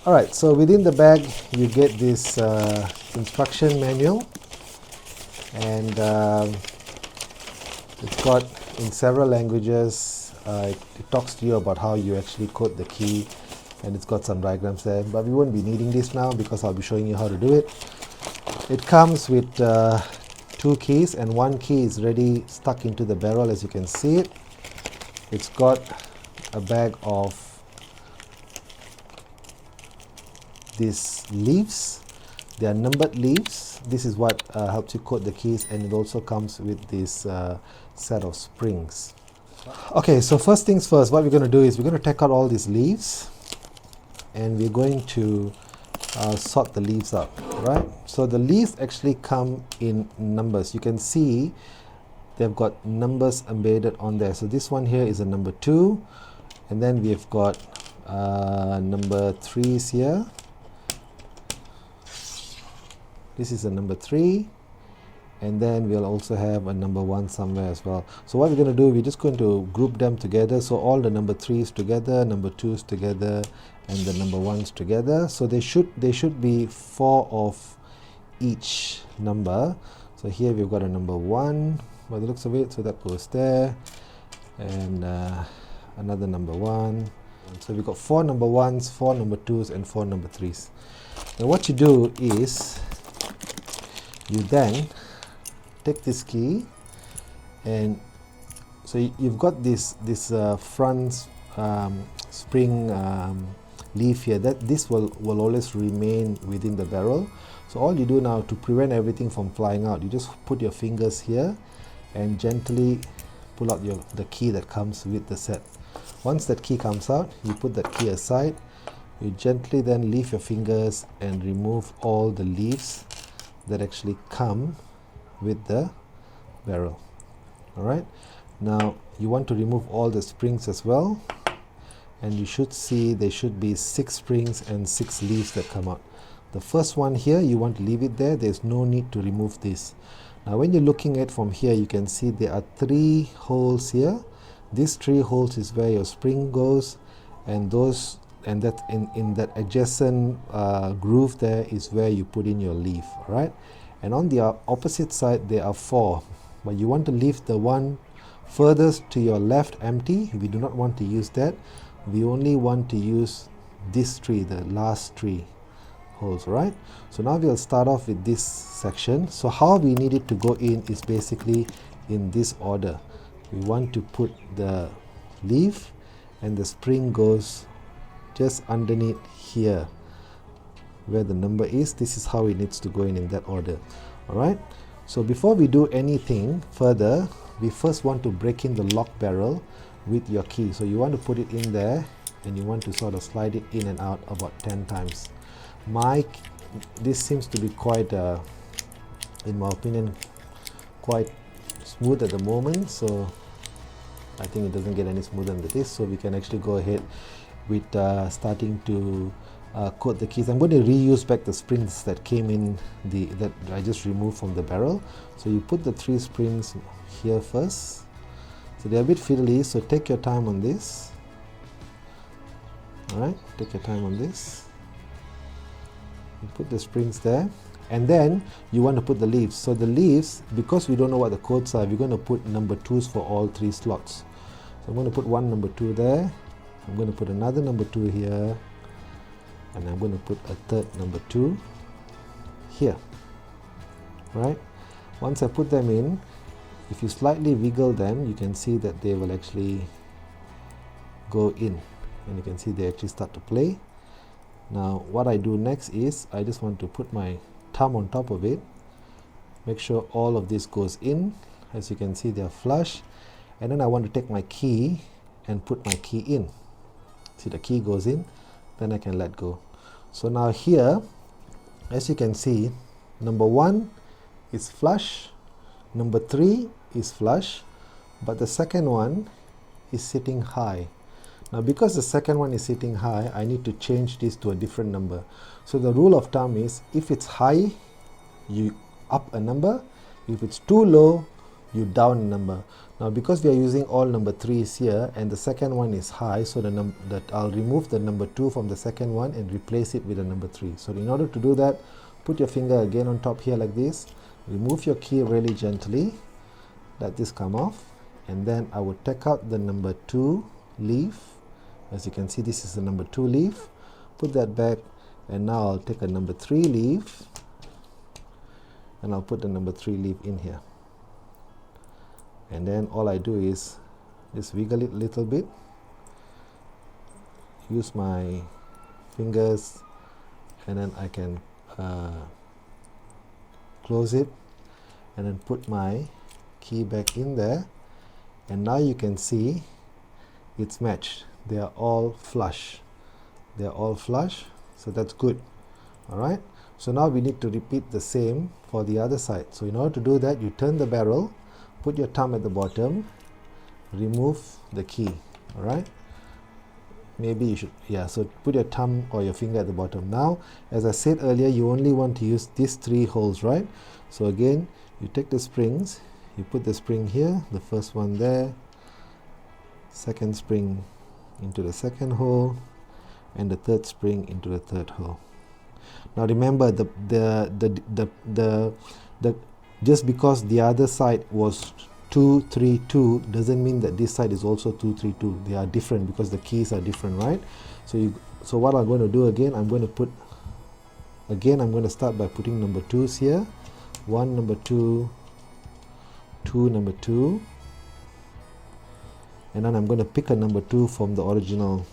Alright, so within the bag you get this instruction manual, and it's got in several languages. It talks to you about how you actually code the key, and it's got some diagrams there, but we won't be needing this now because I'll be showing you how to do it. It comes with 2 keys, and 1 key is ready stuck into the barrel, as you can see it. It's got a bag of these leaves. They are numbered leaves. This is what helps you code the keys, and it also comes with this set of springs. Okay, so first things first, what we're going to do is we're going to take out all these leaves, and we're going to sort the leaves out, right? So the leaves actually come in numbers. You can see they've got numbers embedded on there. So this one here is a number 2, and then we've got number 3s here. This is a number 3, and then we'll also have a number 1 somewhere as well. So what we're going to do, we're just going to group them together. So all the number 3s together, number 2s together, and the number 1s together. So they should be 4 of each number. So here we've got a number 1 by the looks of it, so that goes there, and another number 1. So we've got 4 number 1s, 4 number 2s, and 4 number 3s. And what you do is you then take this key, and so you've got this front spring leaf here, that this will always remain within the barrel. So all you do now to prevent everything from flying out, you just put your fingers here and gently pull out the key that comes with the set. Once that key comes out, you put that key aside. You gently then leave your fingers and remove all the leaves that actually come with the barrel. Alright, now you want to remove all the springs as well, and you should see there should be 6 springs and 6 leaves that come out. The first one here, you want to leave it there. There's no need to remove this. Now when you're looking at from here, you can see there are 3 holes here. These 3 holes is where your spring goes, and that in that adjacent groove there is where you put in your leaf. Alright, and on the opposite side there are 4, but you want to leave the one furthest to your left empty. We do not want to use that. We only want to use this 3, the last 3 holes. Right, so now we'll start off with this section. So how we need it to go in is basically in this order. We want to put the leaf, and the spring goes just underneath here where the number is. This is how it needs to go in that order. Alright, so before we do anything further, we first want to break in the lock barrel with your key. So you want to put it in there, and you want to sort of slide it in and out about 10 times. This seems to be quite in my opinion quite smooth at the moment, so I think it doesn't get any smoother than this. So we can actually go ahead with starting to coat the keys. I'm going to reuse back the springs that came in that I just removed from the barrel. So you put the 3 springs here first. So they're a bit fiddly, so take your time on this. Alright, take your time on this. You put the springs there, and then you want to put the leaves. So the leaves, because we don't know what the codes are, we're going to put number 2s for all 3 slots. So I'm going to put one number 2 there. I'm going to put another number 2 here, and I'm going to put a third number 2 here. Right? Once I put them in, if you slightly wiggle them, you can see that they will actually go in, and you can see they actually start to play. Now what I do next is I just want to put my thumb on top of it, make sure all of this goes in. As you can see, they are flush, and then I want to take my key and put my key in. See, the key goes in, then I can let go. So now here, as you can see, number 1 is flush, number 3 is flush, but the second one is sitting high. Now because the second one is sitting high, I need to change this to a different number. So the rule of thumb is, if it's high, you up a number. If it's too low, you down a number. Now because we are using all number 3s here and the second one is high, so I'll remove the number 2 from the second one and replace it with a number 3. So in order to do that, put your finger again on top here like this, remove your key really gently, let this come off, and then I would take out the number 2 leaf. As you can see, this is the number 2 leaf, put that back, and now I'll take a number 3 leaf and I'll put the number 3 leaf in here. And then all I do is just wiggle it a little bit, use my fingers, and then I can close it and then put my key back in there, and now you can see it's matched. They are all flush. They are all flush, so that's good. Alright, so now we need to repeat the same for the other side. So in order to do that, you turn the barrel, put your thumb at the bottom, remove the key. Alright, maybe you should, yeah, so put your thumb or your finger at the bottom. Now as I said earlier, you only want to use these 3 holes, right? So again, you take the springs, you put the spring here, the first one there, second spring into the second hole, and the third spring into the third hole. Now remember, just because the other side was 2 3 2 doesn't mean that this side is also 2 3 2. They are different because the keys are different, right? So what I'm going to do again, I'm going to start by putting number 2s here, 1 number 2, 2 number 2, and then I'm going to pick a number 2 from the original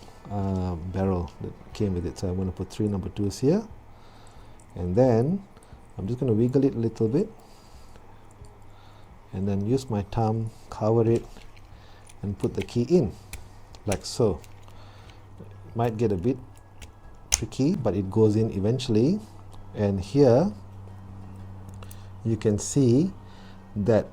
barrel that came with it. So I'm going to put 3 number 2s here, and then I'm just going to wiggle it a little bit and then use my thumb, cover it, and put the key in like so. It might get a bit tricky, but it goes in eventually. And here you can see that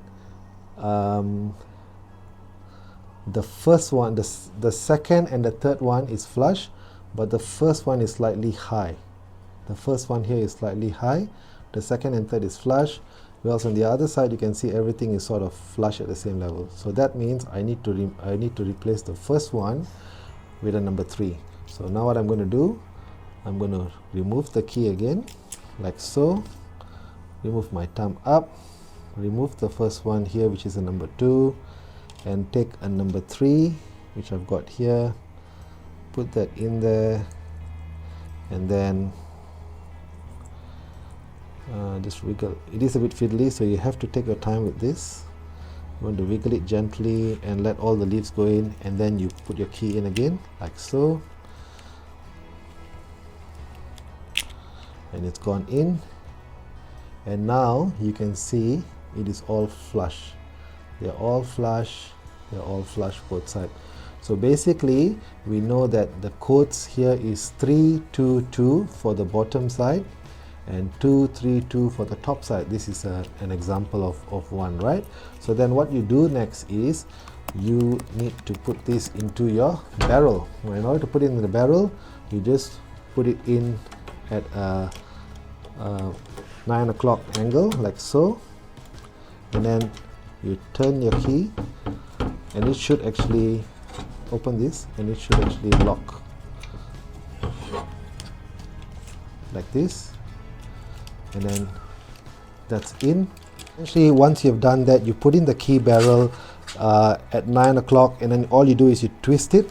the first one, the second and the third one is flush, but the first one is slightly high. The first one here is slightly high, the second and third is flush, whereas on the other side you can see everything is sort of flush at the same level. So that means I need to replace the first one with a number 3. So now what I'm going to do, I'm going to remove the key again like so, remove my thumb up, remove the first one here, which is a number 2, and take a number 3, which I've got here, put that in there, and then just wiggle. It is a bit fiddly, so you have to take your time with this. You want to wiggle it gently and let all the leaves go in, and then you put your key in again like so, and it's gone in, and now you can see it is all flush. They're all flush, they're all flush both sides. So basically we know that the codes here is 3 2 2 for the bottom side and 2 3 2 for the top side. This is an example of one, right? So then what you do next is you need to put this into your barrel. Now in order to put it in the barrel, you just put it in at a 9 o'clock angle like so, and then you turn your key, and it should actually open this, and it should actually lock like this, and then that's in. Actually, once you've done that, you put in the key barrel at 9 o'clock, and then all you do is you twist it,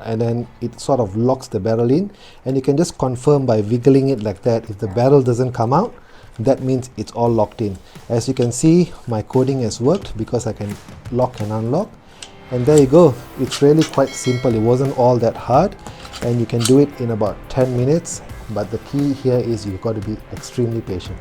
and then it sort of locks the barrel in, and you can just confirm by wiggling it like that. If the barrel doesn't come out, that means it's all locked in. As you can see, my coding has worked because I can lock and unlock, and there you go. It's really quite simple. It wasn't all that hard, and you can do it in about 10 minutes, but the key here is you've got to be extremely patient.